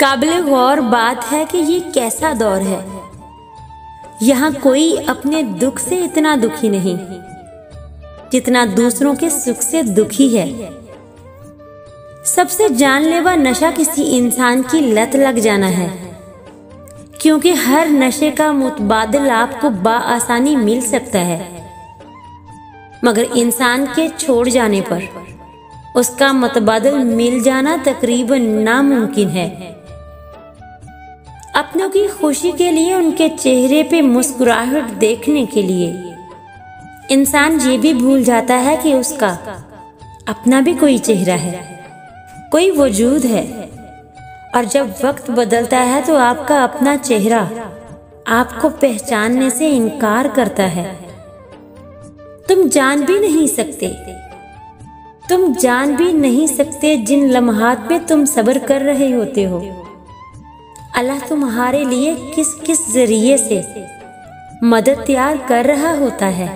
काबिल गौर बात है कि ये कैसा दौर है। यहाँ कोई अपने दुख से इतना दुखी नहीं जितना दूसरों के सुख से दुखी है। सबसे जानलेवा नशा किसी इंसान की लत लग जाना है, क्योंकि हर नशे का मुतबादिल आपको बाआसानी मिल सकता है, मगर इंसान के छोड़ जाने पर उसका मुतबादिल मिल जाना तकरीबन नामुमकिन है। अपनों की खुशी के लिए, उनके चेहरे पे मुस्कुराहट देखने के लिए इंसान ये भी भूल जाता है कि उसका अपना भी कोई चेहरा है, कोई वजूद है। और जब वक्त बदलता है तो आपका अपना चेहरा आपको पहचानने से इनकार करता है। तुम जान भी नहीं सकते जिन लम्हात में तुम सब्र कर रहे होते हो, अल्लाह तुम्हारे लिए किस किस जरिए से मदद तैयार कर रहा होता है।